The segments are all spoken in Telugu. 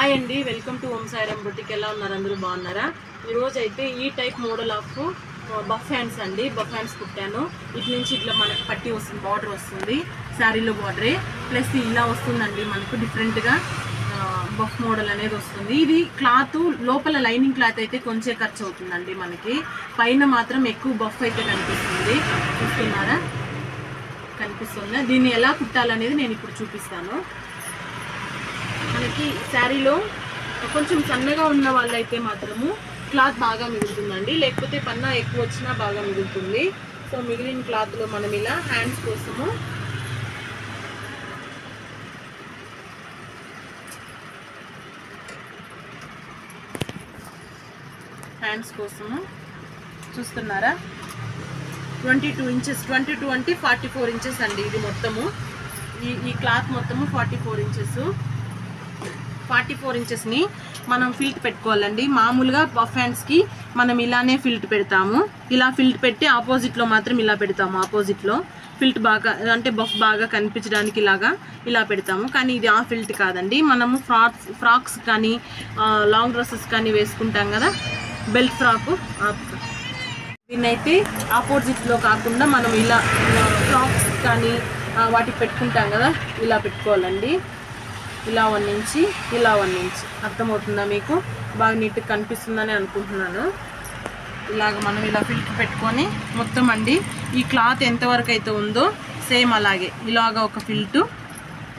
హాయ్ అండి, welcome to Om Sairam boutique. ఎలా ఉన్నారు? అందరూ బాగున్నారా? ఈరోజు అయితే ఈ type model of puff hands అండి, బఫ్ హ్యాండ్స్ కుట్టాను. ఇటు నుంచి ఇట్లా మనకు పట్టి వస్తుంది, బార్డర్ వస్తుంది, శారీలో బార్డరే ప్లస్ ఇలా వస్తుందండి. మనకు డిఫరెంట్గా బఫ్ మోడల్ అనేది వస్తుంది. ఇది క్లాత్ లోపల లైనింగ్ క్లాత్ అయితే కొంచెం ఖర్చు అవుతుందండి మనకి, పైన మాత్రం ఎక్కువ బఫ్ అయితే కనిపిస్తుంది. చూస్తున్నారా? కనిపిస్తుందా? దీన్ని ఎలా కుట్టాలనేది నేను ఇప్పుడు చూపిస్తాను. మనకి శారీలో కొంచెం సన్నగా ఉన్న వాళ్ళైతే మాత్రము క్లాత్ బాగా మిగులుతుందండి, లేకపోతే పన్నా ఎక్కువ వచ్చినా బాగా మిగులుతుంది. సో మిగిలిన క్లాత్లో మనం ఇలా హ్యాండ్స్ కోసము చూస్తున్నారా, 22 ఇంచెస్, 22 అంటే 44 ఇంచెస్ అండి. ఇది మొత్తము ఈ క్లాత్ మొత్తము 44 ఇంచెస్. 44 ఇంచెస్ని మనం ఫిల్ట్ పెట్టుకోవాలండి. మామూలుగా బఫ్ హ్యాండ్స్కి మనం ఇలానే ఫిల్ట్ పెడతాము. ఇలా ఫిల్ట్ పెట్టి ఆపోజిట్లో మాత్రం ఇలా పెడతాము. ఆపోజిట్లో ఫిల్ట్ బాగా అంటే బఫ్ బాగా కనిపించడానికి ఇలా పెడతాము. కానీ ఇది ఆ ఫిల్ట్ కాదండి. మనము ఫ్రాక్స్ కానీ లాంగ్ డ్రెస్సెస్ కానీ వేసుకుంటాం కదా, బెల్ట్ ఫ్రాకు, దీన్నైతే ఆపోజిట్లో కాకుండా మనం ఇలా ఫ్రాక్స్ కానీ వాటికి పెట్టుకుంటాం కదా, ఇలా పెట్టుకోవాలండి. ఇలా 1 ఇంచి, ఇలా 1 ఇంచి. అర్థమవుతుందా మీకు? బాగా నీట్గా కనిపిస్తుందని అనుకుంటున్నాను. ఇలాగ మనం ఇలా ఫిల్టర్ పెట్టుకొని మొత్తం అండి ఈ క్లాత్ ఎంతవరకు అయితే ఉందో సేమ్ అలాగే ఇలాగ ఒక ఫిల్టు,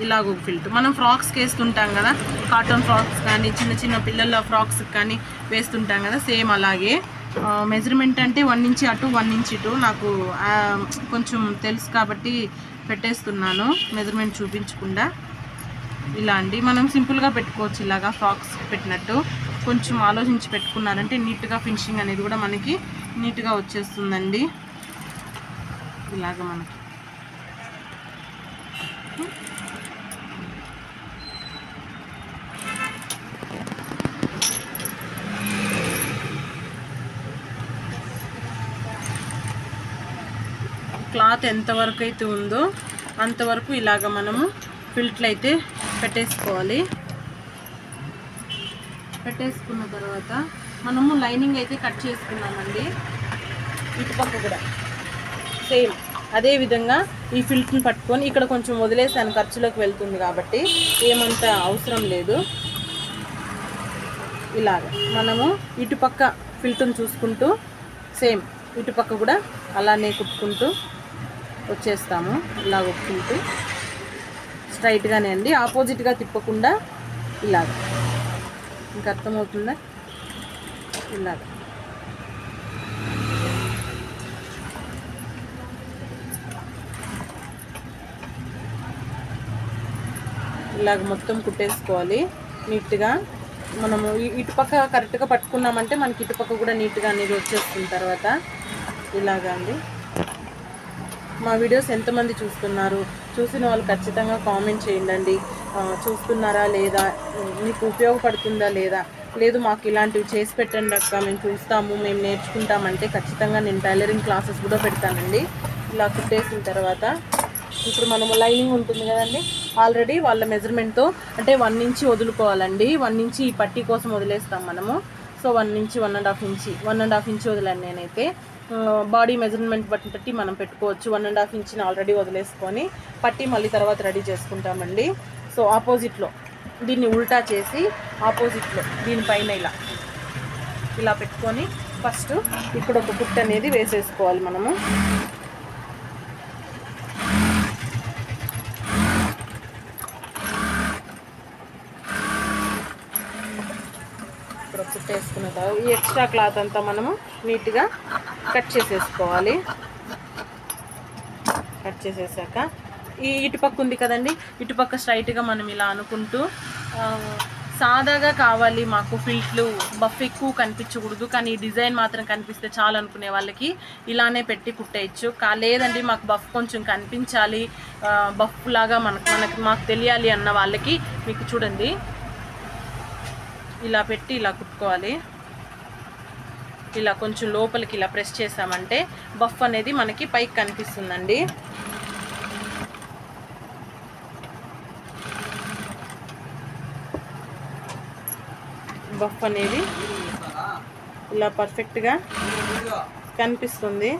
ఇలాగ ఒక ఫిల్టు. మనం ఫ్రాక్స్కి వేస్తుంటాం కదా, కాటన్ ఫ్రాక్స్ కానీ చిన్న చిన్న పిల్లల ఫ్రాక్స్కి కానీ వేస్తుంటాం కదా, సేమ్ అలాగే. మెజర్మెంట్ అంటే 1 ఇంచి అటు 1 ఇంచి ఇటు నాకు కొంచెం తెలుసు కాబట్టి పెట్టేస్తున్నాను, మెజర్మెంట్ చూపించకుండా. ఇలా అండి మనం సింపుల్గా పెట్టుకోవచ్చు, ఇలాగా ఫ్రాక్స్ పెట్టినట్టు. కొంచెం ఆలోచించి పెట్టుకున్నారంటే నీట్గా ఫినిషింగ్ అనేది కూడా మనకి నీట్గా వచ్చేస్తుందండి. ఇలాగ మనకి క్లాత్ ఎంతవరకు అయితే ఉందో అంతవరకు ఇలాగ మనము ఫిల్ట్లు అయితే పెట్టేసుకోవాలి. పెట్టేసుకున్న తర్వాత మనము లైనింగ్ అయితే కట్ చేసుకున్నామండి. ఇటుపక్క కూడా సేమ్ అదే విధంగా ఈ ఫిల్ట్ని పట్టుకొని ఇక్కడ కొంచెం వదిలేసాను, ఖర్చులోకి వెళ్తుంది కాబట్టి ఏమంత అవసరం లేదు. ఇలాగ మనము ఇటుపక్క ఫిల్ట్ని చూసుకుంటూ సేమ్ ఇటుపక్క కూడా అలానే కుట్టుకుంటూ వచ్చేస్తాము. ఇలాగ ఒక ఫిల్ట్ స్ట్రైట్గానే అండి, ఆపోజిట్గా తిప్పకుండా ఇలాగ. ఇంకా అర్థమవుతుందా? ఇలాగ ఇలాగ మొత్తం కుట్టేసుకోవాలి నీట్గా. మనము ఇటుపక్క కరెక్ట్గా పట్టుకున్నామంటే మనకి ఇటుపక్క కూడా నీట్గా అనేది వచ్చేస్తుంది. తర్వాత ఇలాగా అండి. మా వీడియోస్ ఎంతమంది చూస్తున్నారు? చూసిన వాళ్ళు ఖచ్చితంగా కామెంట్ చేయండి. చూస్తున్నారా లేదా, మీకు ఉపయోగపడుతుందా లేదా, లేదు మాకు ఇలాంటివి చేసి పెట్టండి అక్క, మేము చూస్తాము, మేము నేర్చుకుంటామంటే ఖచ్చితంగా నేను టైలరింగ్ క్లాసెస్ కూడా పెడతానండి. ఇలా కుట్టేసిన తర్వాత ఇప్పుడు మనము లైనింగ్ ఉంటుంది కదండి, ఆల్రెడీ వాళ్ళ మెజర్మెంట్తో అంటే 1 ఇంచి వదులుకోవాలండి. 1 ఇంచి ఈ పట్టీ కోసం వదిలేస్తాం మనము. సో 1 ఇంచి 1.5 ఇంచి వదిలాను నేనైతే. బాడీ మెజర్మెంట్ బట్టి మనం పెట్టుకోవచ్చు. 1.5 ఇంచిని ఆల్రెడీ వదిలేసుకొని పట్టి మళ్ళీ తర్వాత రెడీ చేసుకుంటామండి. సో ఆపోజిట్లో దీన్ని ఉల్టా చేసి ఆపోజిట్లో దీనిపైన ఇలా పెట్టుకొని ఫస్ట్ ఇక్కడ ఒక కుట్టు అనేది వేసేసుకోవాలి మనము. ఇప్పుడు కుట్టేసుకున్న తర్వాత ఈ ఎక్స్ట్రా క్లాత్ అంతా మనము నీట్గా కట్ చేసేసుకోవాలి. కట్ చేసేసాక ఈ ఇటుపక్క ఉంది కదండి, ఇటుపక్క స్ట్రైట్గా మనం ఇలా అనుకుంటూ సాదాగా కావాలి మాకు ఫిల్ట్లు, బఫ్ ఎక్కువ కనిపించకూడదు కానీ డిజైన్ మాత్రం కనిపిస్తే చాలు అనుకునే వాళ్ళకి ఇలానే పెట్టి కుట్టేయచ్చు. లేదండి మాకు బఫ్ కొంచెం కనిపించాలి, బఫ్ లాగా మాకు తెలియాలి అన్న వాళ్ళకి మీకు చూడండి ఇలా పెట్టి ఇలా కుట్టుకోవాలి. ఇలా కొంచెం లోపలికి ఇలా ప్రెస్ చేసామంటే బఫ్ అనేది మనకి పైకి కనిపిస్తుందండి. బఫ్ అనేది ఇలా పర్ఫెక్ట్గా కనిపిస్తుంది.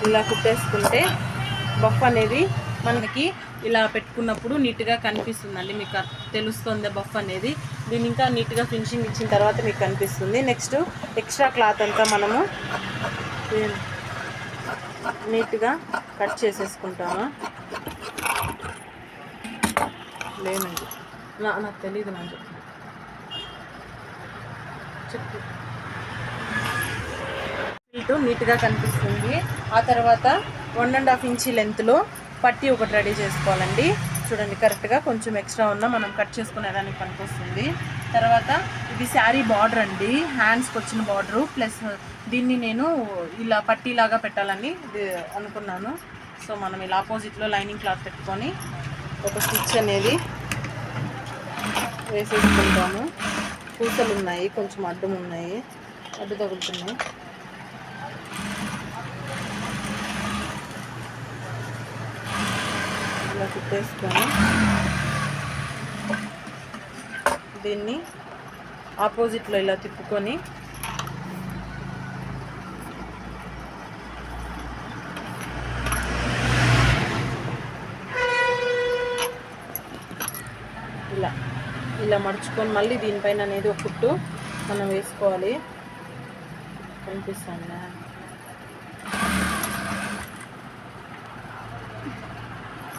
ఇలా కుట్టేసుకుంటే బఫ్ అనేది మనకి ఇలా పెట్టుకున్నప్పుడు నీట్గా కనిపిస్తుందండి. మీకు తెలుస్తుంది బఫ్ అనేది. దీన్ని ఇంకా నీట్గా ఫినిషింగ్ ఇచ్చిన తర్వాత మీకు కనిపిస్తుంది. నెక్స్ట్ ఎక్స్ట్రా క్లాత్ అంతా మనము నీట్గా కట్ చేసేసుకుంటాము. లేనండి నాకు తెలియదు, నాకు చెప్పు. నీట్గా కనిపిస్తుంది. ఆ తర్వాత 1.5 ఇంచ్ లెంత్లో పట్టి ఒకటి రెడీ చేసుకోవాలండి. చూడండి, కరెక్ట్గా కొంచెం ఎక్స్ట్రా ఉన్నా మనం కట్ చేసుకునేదానికి పనికొస్తుంది. తర్వాత ఇది శారీ బార్డర్ అండి, హ్యాండ్స్కి వచ్చిన బార్డరు. ప్లస్ దీన్ని నేను ఇలా పట్టీలాగా పెట్టాలని అనుకున్నాను. సో మనం ఇలా ఆపోజిట్లో లైనింగ్ క్లాత్ పెట్టుకొని ఒక స్టిచ్ అనేది వేసేసుకుంటాము. పూసలు ఉన్నాయి, కొంచెం అడ్డం ఉన్నాయి, అడ్డు తగులుతున్నాయి. ఇలా కుట్టేసుకొని దీన్ని ఆపోజిట్లో ఇలా తిప్పుకొని ఇలా మడుచుకొని మళ్ళీ దీనిపైన అనేది ఒక కుట్టు మనం వేసుకోవాలి. కనిపిస్తుందా?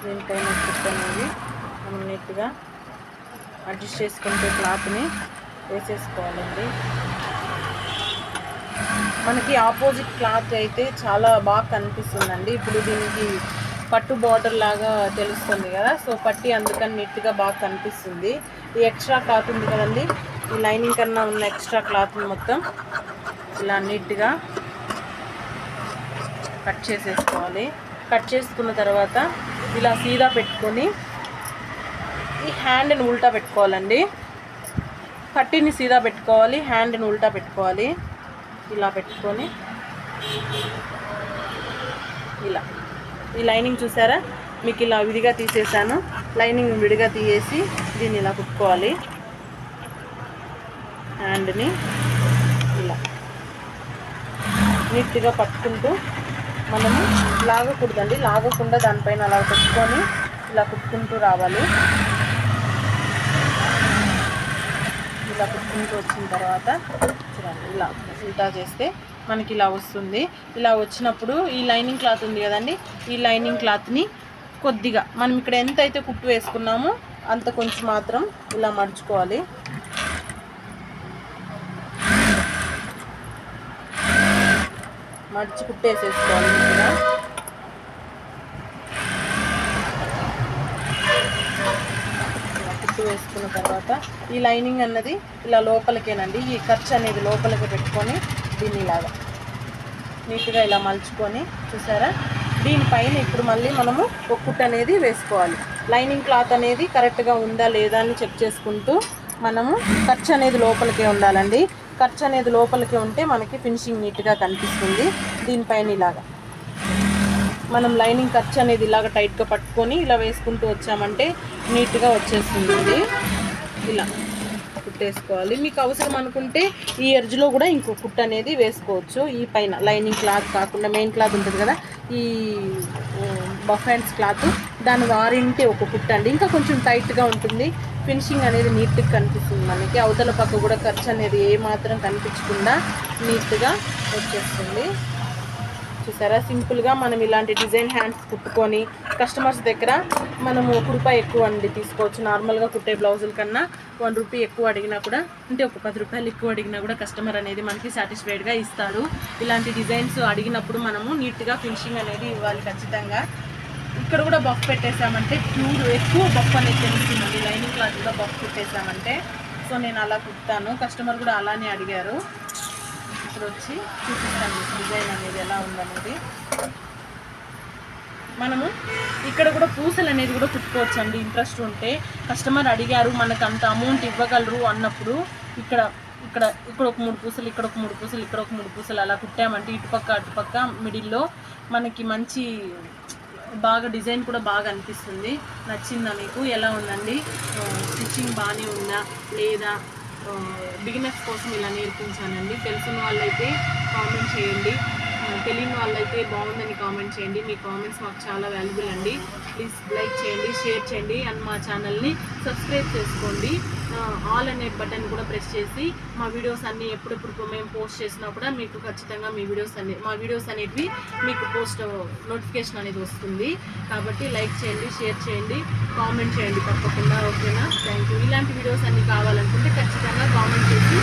దీనిపైన కుట్టు అనేది మనం నీట్గా అడ్జస్ట్ చేసుకుంటే క్లాత్ని వేసేసుకోవాలండి. మనకి ఆపోజిట్ క్లాత్ అయితే చాలా బాగా కనిపిస్తుందండి. ఇప్పుడు దీనికి పట్టు బార్డర్ లాగా తెలుస్తుంది కదా, సో పట్టి అందుకని నీట్గా బాగా కనిపిస్తుంది. ఈ ఎక్స్ట్రా క్లాత్ ఉంది కదండి, ఈ లైనింగ్ కన్నా ఉన్న ఎక్స్ట్రా క్లాత్ని మొత్తం ఇలా నీట్గా కట్ చేసేసుకోవాలి. కట్ చేసుకున్న తర్వాత ఇలా సీదా పెట్టుకొని ఈ హ్యాండ్ని ఉల్టా పెట్టుకోవాలండి. పట్టీని సీదా పెట్టుకోవాలి, హ్యాండ్ని ఉల్టా పెట్టుకోవాలి. ఇలా పెట్టుకొని ఇలా ఈ లైనింగ్ చూసారా, మీకు ఇలా విడిగా తీసేసాను. లైనింగ్ విడిగా తీసేసి దీన్ని ఇలా కుట్టుకోవాలి. హ్యాండ్ని ఇలా నీట్గా పట్టుకుంటూ మనము లాగకూడదండి, లాగకుండా దానిపైన అలా పెట్టుకొని ఇలా కుట్టుకుంటూ రావాలి. ఇలా కుట్టుకుంటూ వచ్చిన తర్వాత చూడండి, ఇలా ఉల్టా చేస్తే మనకి ఇలా వస్తుంది. ఇలా వచ్చినప్పుడు ఈ లైనింగ్ క్లాత్ ఉంది కదండి, ఈ లైనింగ్ క్లాత్ని కొద్దిగా మనం ఇక్కడ ఎంత అయితే కుట్టు వేసుకున్నామో అంత కొంచెం మాత్రం ఇలా మడుచుకోవాలి. మడిచి కుట్టేసేసుకోవాలి. ఇక్కడ కుట్టు వేసుకున్న తర్వాత ఈ లైనింగ్ అన్నది ఇలా లోపలికేనండి, ఈ ఖర్చు అనేది లోపలికి పెట్టుకొని దీన్ని ఇలాగా నీట్గా ఇలా మలుచుకొని చూసారా, దీనిపైన ఇప్పుడు మళ్ళీ మనము ఒక కుట్టు అనేది వేసుకోవాలి. లైనింగ్ క్లాత్ అనేది కరెక్ట్గా ఉందా లేదా అని చెక్ చేసుకుంటూ మనము ఖర్చు అనేది లోపలికే ఉండాలండి. ఖర్చు అనేది లోపలికి ఉంటే మనకి ఫినిషింగ్ నీట్గా కనిపిస్తుంది. దీనిపైన ఇలాగా మనం లైనింగ్ ఖర్చు అనేది ఇలాగ టైట్గా పట్టుకొని ఇలా వేసుకుంటూ వచ్చామంటే నీట్గా వచ్చేస్తుంది. ఇలా కుట్టేసుకోవాలి. మీకు అవసరం అనుకుంటే ఈ ఎడ్జ్లో కూడా ఇంకో కుట్టు అనేది వేసుకోవచ్చు. ఈ పైన లైనింగ్ క్లాత్ కాకుండా మెయిన్ క్లాత్ ఉంటుంది కదా, ఈ బఫ్ హ్యాండ్స్ క్లాత్, దాని వారింటి ఒక కుట్టు అండి. ఇంకా కొంచెం టైట్గా ఉంటుంది, ఫినిషింగ్ అనేది నీట్గా కనిపిస్తుంది మనకి. అవతల పక్క కూడా ఖర్చు అనేది ఏమాత్రం కనిపించకుండా నీట్గా వచ్చేస్తుంది. చూసారా, సింపుల్గా మనం ఇలాంటి డిజైన్ హ్యాండ్స్ కుట్టుకొని కస్టమర్స్ దగ్గర మనము ₹1 ఎక్కువ అండి తీసుకోవచ్చు. నార్మల్గా కుట్టే బ్లౌజుల కన్నా ₹1 ఎక్కువ అడిగినా కూడా, అంటే ఒక ₹10 ఎక్కువ అడిగినా కూడా కస్టమర్ అనేది మనకి సాటిస్ఫైడ్గా ఇస్తారు. ఇలాంటి డిజైన్స్ అడిగినప్పుడు మనము నీట్గా ఫినిషింగ్ అనేది ఇవ్వాలి ఖచ్చితంగా. ఇక్కడ కూడా బఫ్ పెట్టేసామంటే ప్యూర్ ఎక్కువ బఫ్ అనేది తెలుస్తుందండి. లైనింగ్ క్లాత్ కూడా బఫ్ కుట్టేసామంటే, సో నేను అలా కుట్టాను. కస్టమర్ కూడా అలానే అడిగారు. ఇప్పుడు వచ్చి చూపిస్తాను డిజైన్ అనేది ఎలా ఉందనేది. మనము ఇక్కడ కూడా పూసలు అనేది కూడా కుట్టుకోవచ్చు అండి. ఇంట్రెస్ట్ ఉంటే కస్టమర్ అడిగారు, మనకు అంత అమౌంట్ ఇవ్వగలరు అన్నప్పుడు ఇక్కడ ఇక్కడ ఇక్కడ ఒక 3 పూసలు, ఇక్కడ ఒక 3 పూసలు, ఇక్కడ ఒక 3 పూసలు అలా కుట్టామంటే ఇటుపక్క అటుపక్క మిడిల్లో మనకి మంచి బాగా డిజైన్ కూడా బాగా అనిపిస్తుంది. నచ్చిందా మీకు? ఎలా ఉందండి? స్టిచ్చింగ్ బాగానే ఉందా లేదా? బిగినర్స్ కోసం ఇలా నేర్పించానండి. తెలిసిన వాళ్ళైతే కామెంట్ చేయండి, తెలియని వాళ్ళైతే బాగుందని కామెంట్ చేయండి. మీ కామెంట్స్ మాకు చాలా వాల్యుబుల్ అండి. ప్లీజ్ లైక్ చేయండి, షేర్ చేయండి అండ్ మా ఛానల్ని సబ్స్క్రైబ్ చేసుకోండి. ఆల్ అనే బటన్ కూడా ప్రెస్ చేసి మా వీడియోస్ అన్నీ ఎప్పుడెప్పుడు మేము పోస్ట్ చేసినా కూడా మీకు ఖచ్చితంగా మా వీడియోస్ అనేటివి మీకు నోటిఫికేషన్ అనేది వస్తుంది. కాబట్టి లైక్ చేయండి, షేర్ చేయండి, కామెంట్ చేయండి తప్పకుండా. ఓకేనా? Thank you. ఇలాంటి వీడియోస్ అన్నీ కావాలనుకుంటే ఖచ్చితంగా కామెంట్ చేసి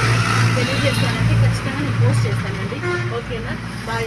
తెలియజేస్తానంటే ఖచ్చితంగా నేను పోస్ట్ చేస్తానండి. ఓకేనా? బాయ్.